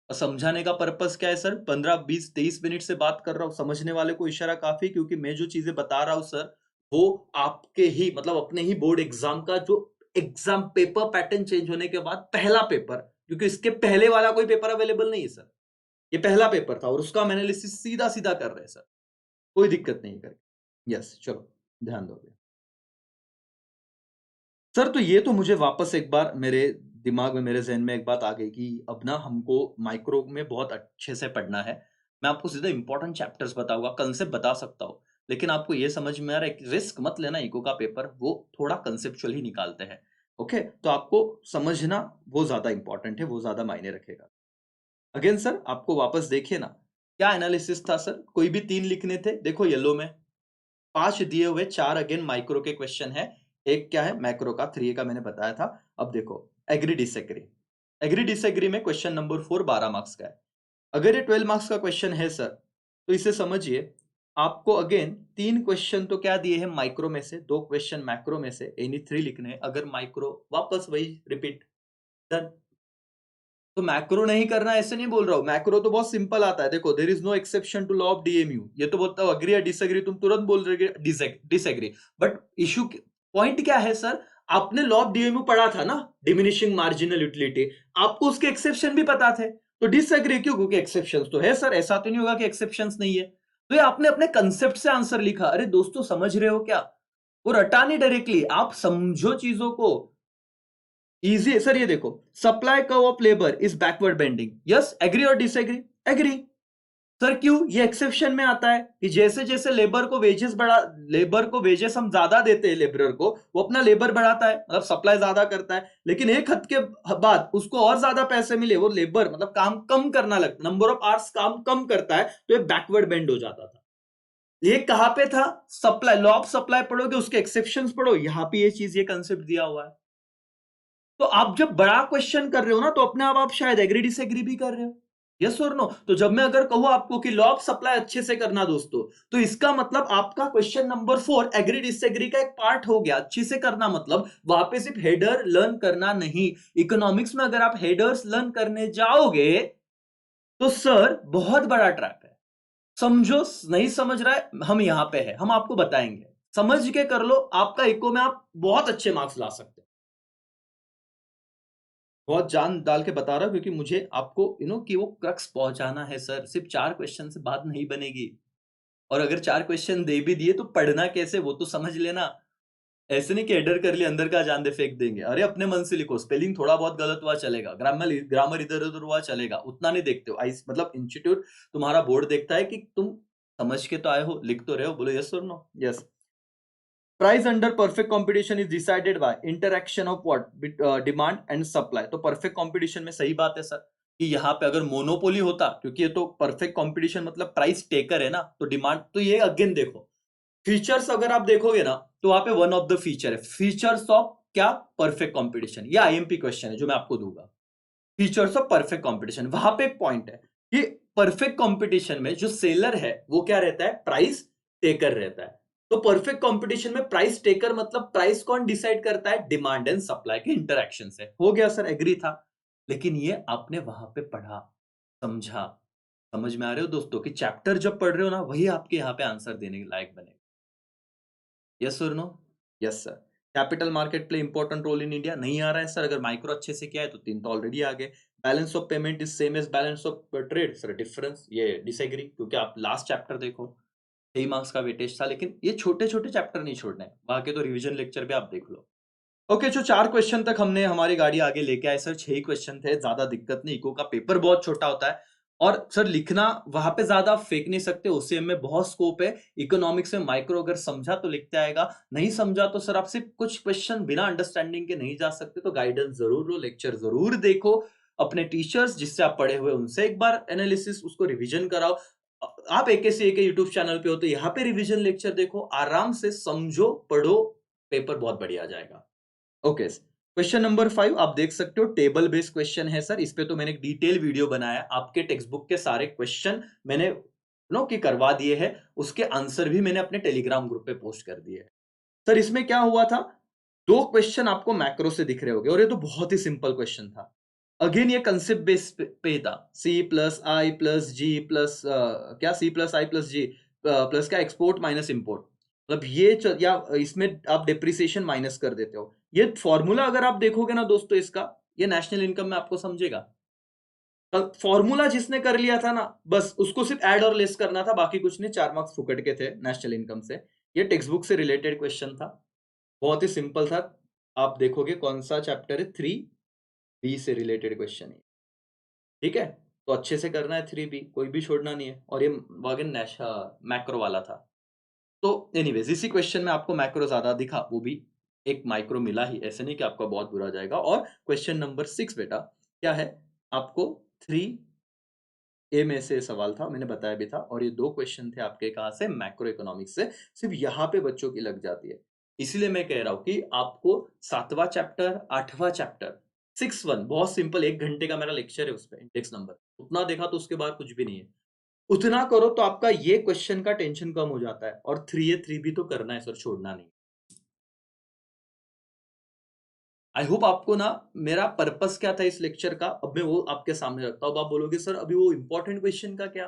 और समझाने का पर्पस क्या है सर, 15-20-23 मिनट से बात कर रहा हूँ, समझने वाले को इशारा काफी, क्योंकि मैं जो चीजें बता रहा हूँ सर वो आपके ही मतलब अपने ही बोर्ड एग्जाम का जो एग्जाम पेपर पैटर्न चेंज होने के बाद पहला पेपर, क्योंकि इसके पहले वाला कोई पेपर अवेलेबल नहीं है सर, ये पहला पेपर था और उसका हम एनालिसिस सीधा सीधा कर रहे हैं सर, कोई दिक्कत नहीं करके। यस चलो ध्यान दोगे सर, तो ये तो मुझे वापस एक बार मेरे दिमाग में, मेरे ज़हन में एक बात आ गई कि अब ना हमको माइक्रो में बहुत अच्छे से पढ़ना है। मैं आपको सीधा इम्पोर्टेंट चैप्टर्स बताऊँगा, कंसेप्ट बता सकता हूँ, लेकिन आपको ये समझ में आ रहा है कि रिस्क मत लेना, इको का पेपर वो थोड़ा कंसेप्चुअल ही निकालते हैं। ओके? तो आपको समझना वो ज़्यादा इम्पोर्टेंट है, वो ज़्यादा मायने रखेगा। अगेन सर आपको वापस देखिए ना, क्या एनालिसिस था सर? कोई भी 3 लिखने थे, देखो येलो में 5 दिए हुए, 4 अगेन माइक्रो के क्वेश्चन है, एक क्या है मैक्रो का, 3 का मैंने बताया था। अब देखो एग्री डिसएग्री, एग्री डिसएग्री में क्वेश्चन नंबर 4 12 मार्क्स का है। अगर ये 12 मार्क्स का क्वेश्चन है सर, तो इसे समझिए, आपको अगेन 3 क्वेश्चन तो क्या दिए हैं माइक्रो में से, 2 क्वेश्चन मैक्रो में से, एनी 3 लिखने हैं। अगर माइक्रो वापस वही रिपीट, डन। तो मैक्रो नहीं करना ऐसे नहीं बोल रहा हूं, मैक्रो तो बहुत सिंपल आता है, देखो there is no exception to law of DMU, ये तो बोलता हूं अग्री या डिसएग्री, तुम तुरंत बोल रहे डिसएग्री, बट इशू पॉइंट क्या है सर, आपने लॉ ऑफ डीएमयू पढ़ा था ना, डिमिनिशिंग मार्जिनल यूटिलिटी, आपको उसके एक्सेप्शन भी पता थे, तो डिसएग्री क्यों, क्योंकि एक्सेप्शंस तो है सर, ऐसा तो नहीं होगा कि एक्सेप्शंस नहीं है। तो ये आपने अपने कंसेप्ट से आंसर लिखा। अरे दोस्तों समझ रहे हो क्या? वो रटा नहीं डायरेक्टली, आप समझो चीजों को। इजी है सर, ये देखो, supply curve of labour is backward bending, yes, agree और डिसएग्री? एग्री। सर क्यों? ये एक्सेप्शन में आता है कि जैसे जैसे लेबर को वेजेस हम ज्यादा देते हैं लेबरर को, वो अपना लेबर बढ़ाता है, मतलब सप्लाई ज्यादा करता है, लेकिन एक हद के बाद उसको और ज्यादा पैसे मिले, वो लेबर मतलब काम कम करना लगता, नंबर ऑफ आवर्स काम कम करता है, तो ये बैकवर्ड बेंड हो जाता था। ये कहां पे था? सप्लाई, लॉ ऑफ सप्लाई पढ़ोगे, उसके एक्सेप्शंस पढ़ो, यहां पे ये चीज, ये कंसेप्ट दिया हुआ है। तो आप जब बड़ा क्वेश्चन कर रहे हो ना, तो अपने आप शायद एग्री डिसएग्री भी कर रहे हो, यस और नो। तो जब मैं अगर कहूं आपको कि लॉ ऑफ सप्लाई अच्छे से करना दोस्तों, तो इसका मतलब आपका क्वेश्चन नंबर 4 एग्री डिसएग्री का एक पार्ट हो गया। अच्छे से करना मतलब वहां पे सिर्फ हेडर लर्न करना नहीं। इकोनॉमिक्स में अगर आप हेडर्स लर्न करने जाओगे तो सर बहुत बड़ा ट्रैप है। समझो, नहीं समझ रहा है, हम यहां पे है, हम आपको बताएंगे, समझ के कर लो, आपका इको में आप बहुत अच्छे मार्क्स ला सकते हो। बहुत जान डाल के बता रहा हूं, क्योंकि मुझे आपको कि वो क्रक्स पहुंचाना है सर। सिर्फ 4 क्वेश्चन से बात नहीं बनेगी, और अगर 4 क्वेश्चन दे भी दिए तो पढ़ना कैसे वो तो समझ लेना। ऐसे नहीं कि हेडर कर लिया, अंदर का जान दे फेंक देंगे। अरे अपने मन से लिखो, स्पेलिंग थोड़ा बहुत गलत हुआ चलेगा, ग्रामर इधर उधर हुआ चलेगा, उतना नहीं देखते हो। आइस मतलब इंस्टीट्यूट, तुम्हारा बोर्ड देखता है कि तुम समझ के तो आए हो, लिख तो रहे हो। बोलो यस और no? Yes. Price under perfect competition is decided by interaction of what, demand and supply. तो परफेक्ट कंपटीशन में सही बात है सर, कि यहाँ पे अगर मोनोपोली होता, क्योंकि ये तो परफेक्ट कंपटीशन मतलब प्राइस टेकर है ना, तो डिमांड, तो ये अगेन देखो, फीचर्स अगर आप देखोगे ना, तो वहां पे वन ऑफ द फीचर है फीचर्स ऑफ क्या? Perfect competition. ये आईएमपी क्वेश्चन है जो मैं आपको दूंगा। फीचर्स ऑफ परफेक्ट कंपटीशन, वहां पे एक पॉइंट है कि परफेक्ट कंपटीशन में जो सेलर है वो क्या रहता है? प्राइस टेकर रहता है। तो परफेक्ट कंपटीशन में प्राइस टेकर मतलब प्राइस कौन डिसाइड करता है? डिमांड एंड सप्लाई के इंटरैक्शन से। हो गया सर, एग्री था। लेकिन ये आपने वहां पे पढ़ा, समझा, समझ में आ रहे हो दोस्तों कि चैप्टर जब पढ़ रहे हो ना, वही आपके यहाँ पे आंसर देने के लायक बनेगा। यस और no? Yes sir. Capital market play important role in India, नहीं आ रहा है सर। अगर माइक्रो अच्छे से किया है तो 3 तो ऑलरेडी आ गए। Balance of payment is same as balance of trade, sir difference, ये डिसएग्री, क्योंकि आप लास्ट चैप्टर देखो, 3 मार्क्स का वेटेज था। लेकिन ये छोटे छोटे चैप्टर नहीं छोड़ने हैं, बाकी तो रिवीजन लेक्चर भी आप देख लो। ओके, जो 4 क्वेश्चन तक हमने हमारी गाड़ी आगे लेके आए सर, 6 ही क्वेश्चन थे, ज्यादा दिक्कत नहीं। इको का पेपर बहुत छोटा होता है, और सर लिखना वहां पे ज्यादा फेंक नहीं सकते, ओसीएम में बहुत स्कोप है। इकोनॉमिक्स में माइक्रो अगर समझा तो लिखते आएगा, नहीं समझा तो सर आपसे कुछ क्वेश्चन बिना अंडरस्टैंडिंग के नहीं जा सकते। तो गाइडेंस जरूर लो, लेक्चर जरूर देखो, अपने टीचर्स जिससे आप पढ़े हुए उनसे एक बार एनालिसिस, उसको रिविजन कराओ। आप एके के यूट्यूब चैनल पे हो तो यहाँ पे रिविजन लेक्चर देखो, आराम से समझो, पढ़ो, पेपर बहुत बढ़िया आ जाएगा। ओके, क्वेश्चन नंबर 5 आप देख सकते हो, टेबल बेस्ड क्वेश्चन है सर। इस पे तो मैंने एक डिटेल वीडियो बनाया, आपके टेक्स्ट बुक के सारे क्वेश्चन मैंने नो कि करवा दिए हैं, उसके आंसर भी मैंने अपने टेलीग्राम ग्रुप पे पोस्ट कर दिए हैं। सर इसमें क्या हुआ था, 2 क्वेश्चन आपको मैक्रो से दिख रहे होंगे, और ये तो बहुत ही सिंपल क्वेश्चन था। अगेन ये कंसेप्ट बेस पे था, सी प्लस आई प्लस जी प्लस क्या, सी प्लस आई प्लस जी प्लस क्या, एक्सपोर्ट माइनस इंपोर्ट, मतलब या इसमें आप डिप्रिसिएशन माइनस कर देते हो। ये फॉर्मूला अगर आप देखोगे ना दोस्तों इसका, ये नेशनल इनकम में आपको समझेगा। फॉर्मूला जिसने कर लिया था ना, बस उसको सिर्फ ऐड और लेस करना था, बाकी कुछ नहीं। 4 मार्क्स फुकट के थे नेशनल इनकम से। ये टेक्स्ट बुक से रिलेटेड क्वेश्चन था, बहुत ही सिंपल था। आप देखोगे कौन सा चैप्टर है, 3B से रिलेटेड क्वेश्चन है, ठीक है। तो अच्छे से करना है 3B, कोई भी छोड़ना नहीं है। और ये वागन मैक्रो वाला था। तो एनीवेज, इसी क्वेश्चन में आपको मैक्रो ज्यादा दिखा, वो भी एक माइक्रो मिला ही, ऐसे नहीं कि आपका बहुत बुरा जाएगा। और क्वेश्चन नंबर 6 बेटा क्या है, आपको 3A में से सवाल था, मैंने बताया भी था। और ये 2 क्वेश्चन थे आपके, कहां से? मैक्रो इकोनॉमिक्स से। सिर्फ यहाँ पे बच्चों की लग जाती है, इसीलिए मैं कह रहा हूं कि आपको 7वां चैप्टर, 8वां चैप्टर, 6-1 बहुत सिंपल, 1 घंटे का मेरा लेक्चर है उस पर, इंडेक्स नंबर उतना देखा तो उसके बाद कुछ भी नहीं है। उतना करो तो आपका ये क्वेश्चन का टेंशन कम हो जाता है। और 3A 3B तो करना है सर, छोड़ना नहीं। आई होप आपको ना मेरा पर्पस क्या था इस लेक्चर का, अब मैं वो आपके सामने रखता हूँ। अब आप बोलोगे सर अभी वो इंपॉर्टेंट क्वेश्चन का क्या?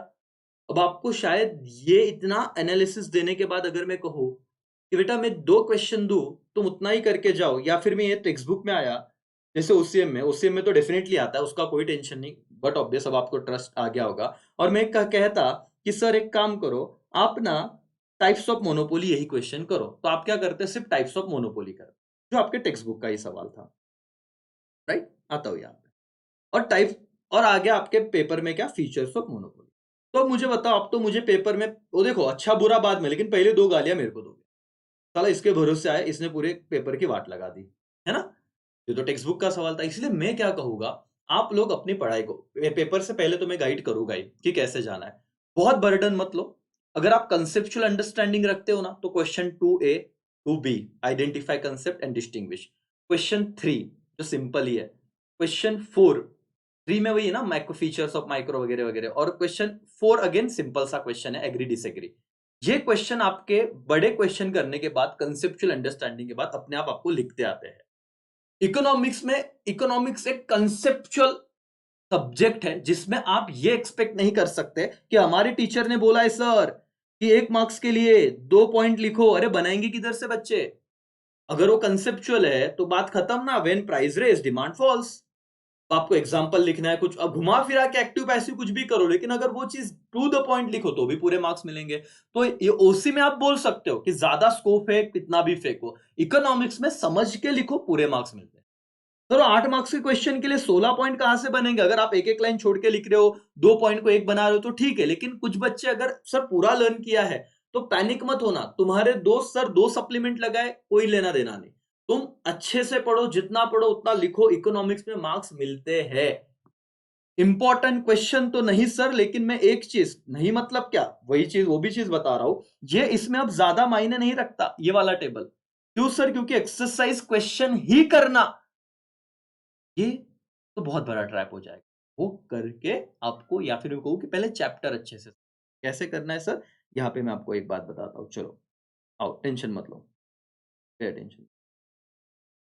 अब आपको शायद ये इतना एनालिसिस देने के बाद अगर मैं कहूँ कि बेटा मैं 2 क्वेश्चन दूं, तुम उतना ही करके जाओ, या फिर मैं ये टेक्स्ट बुक में आया, जैसे ओसीएम में तो डेफिनेटली आता है, उसका कोई टेंशन नहीं, बट ऑब्वियस अब आपको ट्रस्ट आ गया होगा। और मैं कहता कि सर एक काम करो, आप ना टाइप्स ऑफ मोनोपोली यही क्वेश्चन करो। तो आप क्या करते हैं, सिर्फ टाइप्स ऑफ मोनोपोली करते, जो आपके टेक्स्ट बुक का ही सवाल था, राइट? आता हूँ यहाँ पे। और टाइप और आगे आपके पेपर में क्या, फीचर्स ऑफ मोनोपोली। तो मुझे बताओ, आप तो मुझे पेपर में वो देखो अच्छा बुरा बाद में, लेकिन पहले 2 गालियां मेरे को दोगे। साला इसके भरोसे आए, इसने पूरे पेपर की वाट लगा दी, है ना? ये तो टेक्स्ट बुक का सवाल था। इसलिए मैं क्या कहूंगा, आप लोग अपनी पढ़ाई को पेपर से पहले तो मैं गाइड करूंगा ही कि कैसे जाना है। बहुत बर्डन मत लो। अगर आप कंसेप्चुअल अंडरस्टैंडिंग रखते हो ना, तो question 2A 2B identify concept and distinguish. Question 3 जो सिंपल ही है। क्वेश्चन 4 3 में वही है ना, माइक्रो फीचर्स ऑफ माइक्रो वगैरह वगैरह। और क्वेश्चन 4 अगेन सिंपल सा क्वेश्चन है, एग्री डिसएग्री। ये क्वेश्चन आपके बड़े क्वेश्चन करने के बाद, कंसेप्चुअल अंडरस्टैंडिंग के बाद अपने आप आपको लिखते आते हैं। इकोनॉमिक्स में, इकोनॉमिक्स एक कंसेप्चुअल सब्जेक्ट है जिसमें आप ये एक्सपेक्ट नहीं कर सकते कि हमारे टीचर ने बोला है सर कि 1 मार्क्स के लिए 2 पॉइंट लिखो। अरे बनाएंगे किधर से बच्चे? अगर वो कंसेप्चुअल है तो बात खत्म ना। When price raise demand falls. आपको एग्जांपल लिखना है कुछ, अब घुमा फिरा के एक्टिव पैसिव कुछ भी करो, लेकिन अगर वो चीज टू द पॉइंट लिखो तो भी पूरे मार्क्स मिलेंगे। तो ये ओसी में आप बोल सकते हो कि ज्यादा स्कोप है, कितना भी फेंको। इकोनॉमिक्स में समझ के लिखो, पूरे मार्क्स मिलते हैं। सर 8 मार्क्स के क्वेश्चन के लिए 16 पॉइंट कहां से बनेंगे? अगर आप एक एक लाइन छोड़ के लिख रहे हो, 2 पॉइंट को एक बना रहे हो तो ठीक है, लेकिन कुछ बच्चे अगर सर पूरा लर्न किया है तो पैनिक मत होना। तुम्हारे दोस्त सर 2 सप्लीमेंट लगाए, कोई लेना देना नहीं। तुम अच्छे से पढ़ो, जितना पढ़ो उतना लिखो, इकोनॉमिक्स में मार्क्स मिलते हैं। इंपॉर्टेंट क्वेश्चन तो नहीं सर, लेकिन मैं एक चीज नहीं, मतलब क्या, वही चीज वो भी चीज बता रहा हूं, ये इसमें अब ज्यादा मायने नहीं रखता ये वाला टेबल। क्यों सर? क्योंकि एक्सरसाइज क्वेश्चन ही करना, ये तो बहुत बड़ा ट्रैप हो जाएगा। वो करके आपको, या फिर मैं कहूँ कि पहले चैप्टर अच्छे से कैसे करना है सर, यहाँ पे मैं आपको एक बात बताता हूँ। चलो आओ, टेंशन मत लो, पे अटेंशन।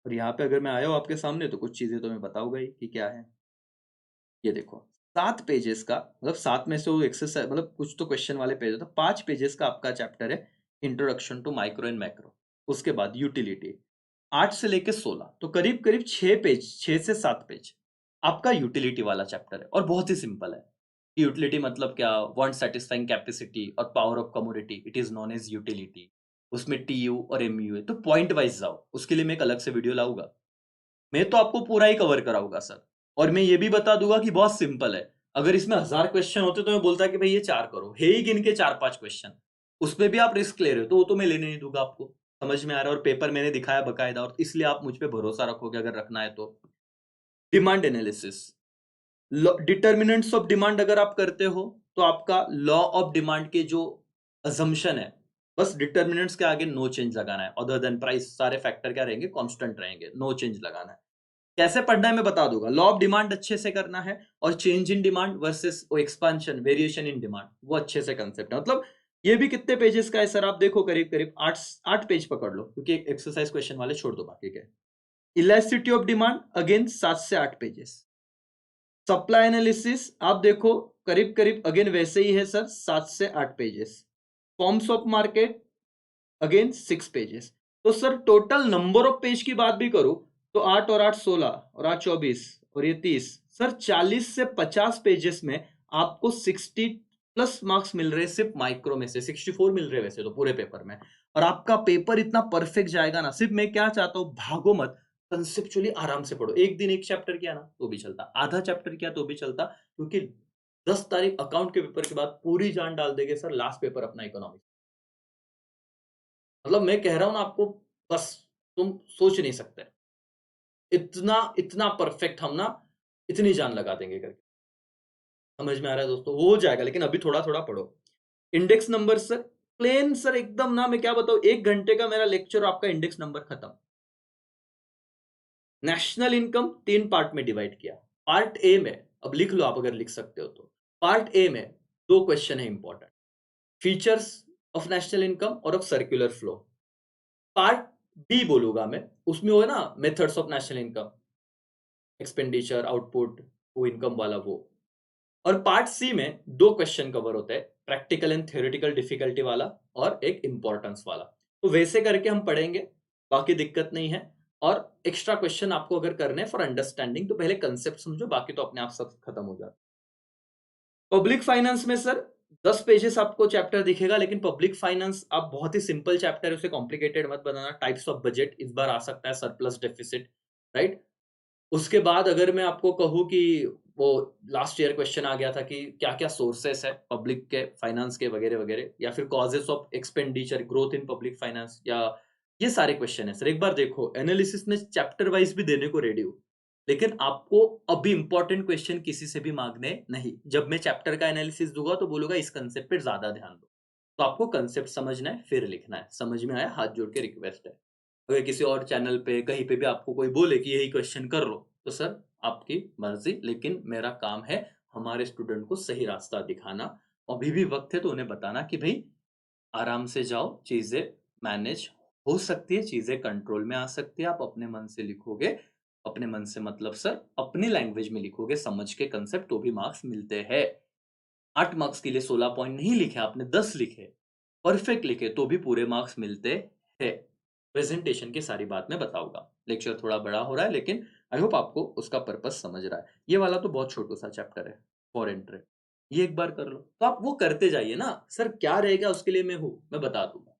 और यहाँ पे अगर मैं आया हूँ आपके सामने तो कुछ चीजें तो मैं बताऊंगा ही कि क्या है। ये देखो 7 पेजेस का, मतलब 7 में से वो एक्सरसाइज, मतलब कुछ तो क्वेश्चन वाले पेज होता है। 5 पेजेस का आपका चैप्टर है, introduction to micro and macro. उसके बाद यूटिलिटी 8 से लेके 16, तो करीब करीब 6 पेज, 6 से 7 पेज आपका यूटिलिटी वाला चैप्टर है। और बहुत ही सिंपल है। यूटिलिटी मतलब क्या, वांट सेटिस्फाइंग कैपेसिटी और power of commodity, it is known as utility. उसमें टीयू और एमयू है, तो पॉइंट वाइज जाओ, उसके लिए मैं एक अलग से वीडियो लाऊंगा। मैं तो आपको पूरा ही कवर कराऊंगा सर। और मैं ये भी बता दूंगा कि बहुत सिंपल है। अगर इसमें 1000 क्वेश्चन होते तो मैं बोलता कि भाई ये 4 करो, है ही गिन के 4-5 क्वेश्चन। उसमें भी आप रिस्क ले रहे हो तो वो तो मैं लेने नहीं दूंगा आपको। समझ में आ रहा है? और पेपर मैंने दिखाया बकायदा, और इसलिए आप मुझ पे भरोसा रखोगे अगर रखना है तो। Demand analysis, determinants of demand अगर आप करते हो तो आपका लॉ ऑफ डिमांड के जो अजम्पशन है, बस डिटर्मिनेंट्स के आगे नो चेंज लगाना है। अदर देन प्राइस सारे फैक्टर क्या रहेंगे, कांस्टेंट रहेंगे, नो चेंज लगाना है। कैसे पढ़ना है मैं बता दूंगा। लॉ ऑफ डिमांड अच्छे से करना है, और change in demand versus expansion, variation in demand, वो अच्छे से कंसेप्ट है। मतलब ये भी कितने पेजेस का है सर, आप देखो करीब करीब 8 पेज पकड़ लो, क्योंकि एक्सरसाइज क्वेश्चन वाले छोड़ दो बाकी के। इलास्टिसिटी ऑफ डिमांड अगेन 7 से 8 पेजेस। सप्लाई एनालिसिस आप देखो करीब करीब अगेन वैसे ही है सर, 7 से 8 pages. Forms of market again 6 pages. तो sir total number of page की बात भी करूं तो 8 और 8 16 और 8 24 और ये 30, सर 40 से 50 पेजेस में आपको 60 प्लस मार्क्स मिल रहे हैं सिर्फ माइक्रो में से। 64 मिल रहे हैं वैसे तो पूरे पेपर में। और आपका पेपर इतना परफेक्ट जाएगा ना। सिर्फ मैं क्या चाहता हूं, भागो मत, कंसेप्चुअली आराम से पढ़ो। एक दिन एक चैप्टर किया ना तो भी चलता, आधा चैप्टर किया तो भी चलता, क्योंकि 10 तारीख अकाउंट के पेपर के बाद पूरी जान डाल देंगे सर लास्ट पेपर अपना इकोनॉमिक्स। मतलब मैं कह रहा हूं ना आपको, बस तुम सोच नहीं सकते, इतना इतना परफेक्ट हम ना, इतनी जान लगा देंगे करके। समझ में आ रहा है दोस्तों? हो जाएगा, लेकिन अभी थोड़ा थोड़ा पढ़ो। Index number sir plain sir एकदम ना, मैं क्या बताऊं, 1 घंटे का मेरा लेक्चर, आपका इंडेक्स नंबर खत्म। नेशनल इनकम 3 पार्ट में डिवाइड किया। पार्ट ए में, अब लिख लो आप अगर लिख सकते हो तो, पार्ट ए में 2 क्वेश्चन है important, features of national income और of circular flow. Part B बोलूंगा मैं, उसमें वो है ना methods of national income, expenditure, output, वो इनकम वाला वो। और पार्ट सी में 2 क्वेश्चन कवर होते हैं, प्रैक्टिकल एंड थ्योरेटिकल डिफिकल्टी वाला और एक इंपॉर्टेंस वाला। तो वैसे करके हम पढ़ेंगे, बाकी दिक्कत नहीं है। और एक्स्ट्रा क्वेश्चन आपको अगर करने हैं फॉर अंडरस्टैंडिंग तो पहले कंसेप्ट समझो, बाकी तो अपने आप सब खत्म हो जाता है। पब्लिक फाइनेंस में सर 10 पेजेस आपको चैप्टर दिखेगा, लेकिन पब्लिक फाइनेंस आप बहुत ही सिंपल चैप्टर है, उसे कॉम्प्लिकेटेड मत बनाना। टाइप्स ऑफ बजट इस बार आ सकता है, सरप्लस डेफिसिट, राइट? उसके बाद अगर मैं आपको कहूँ कि वो लास्ट ईयर क्वेश्चन आ गया था कि क्या-क्या सोर्सेस है पब्लिक के फाइनेंस के वगैरह-वगैरह, या फिर causes of expenditure growth in public finance, या ये सारे क्वेश्चन है सर। एक बार देखो, एनालिसिस में चैप्टर वाइज भी देने को रेडी हूँ, लेकिन आपको अभी इंपॉर्टेंट क्वेश्चन किसी से भी मांगने नहीं। जब मैं चैप्टर का एनालिसिस दूंगा तो बोलूंगा इस कंसेप्ट पे ज्यादा ध्यान दो। तो आपको कंसेप्ट समझना है फिर लिखना है। समझ में आया? हाथ जोड़ के रिक्वेस्ट है। अगर किसी और चैनल पे कहीं पे भी आपको कोई बोले कि यही क्वेश्चन कर लो, तो सर आपकी मर्जी, लेकिन मेरा काम है हमारे स्टूडेंट को सही रास्ता दिखाना। अभी भी वक्त है तो उन्हें बताना कि भाई आराम से जाओ, चीजें मैनेज हो सकती है, चीजें कंट्रोल में आ सकती है। आप अपने मन से लिखोगे, अपने मन से मतलब सर अपनी लैंग्वेज में लिखोगे समझ के कंसेप्ट, तो भी मार्क्स मिलते हैं। 8 मार्क्स के लिए 16 पॉइंट नहीं लिखे आपने, 10 लिखे, परफेक्ट लिखे, तो भी पूरे मार्क्स मिलते हैं। प्रेजेंटेशन की सारी बात मैं बताऊंगा। लेक्चर थोड़ा बड़ा हो रहा है, लेकिन आई होप आपको उसका पर्पस समझ रहा है। ये वाला तो बहुत छोटू सा चैप्टर है, फॉरेन ट्रेड, ये एक बार कर लो तो आप वो करते जाइए ना। सर क्या रहेगा उसके लिए मैं हूं, मैं बता दूंगा।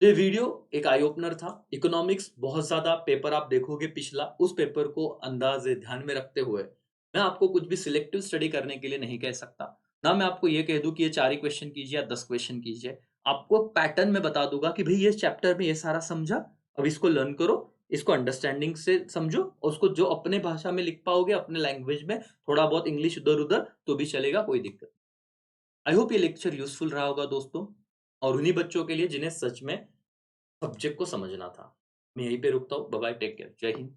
तो ये वीडियो एक आई ओपनर था। इकोनॉमिक्स बहुत ज्यादा पेपर आप देखोगे पिछला, उस पेपर को अंदाजे ध्यान में रखते हुए मैं आपको कुछ भी सिलेक्टिव स्टडी करने के लिए नहीं कह सकता। ना मैं आपको ये कह दूं कि ये 4 ही क्वेश्चन कीजिए या 10 क्वेश्चन कीजिए। आपको पैटर्न में बता दूंगा कि भाई ये चैप्टर में ये सारा समझा, अब इसको लर्न करो, इसको अंडरस्टैंडिंग से समझो, और उसको जो अपने भाषा में लिख पाओगे, अपने लैंग्वेज में, थोड़ा बहुत इंग्लिश इधर उधर तो भी चलेगा, कोई दिक्कत। आई होप ये लेक्चर यूजफुल रहा होगा दोस्तों, और उन्हीं बच्चों के लिए जिन्हें सच में सब्जेक्ट को समझना था। मैं यहीं पे रुकता हूँ। बाय बाय, टेक केयर, जय हिंद।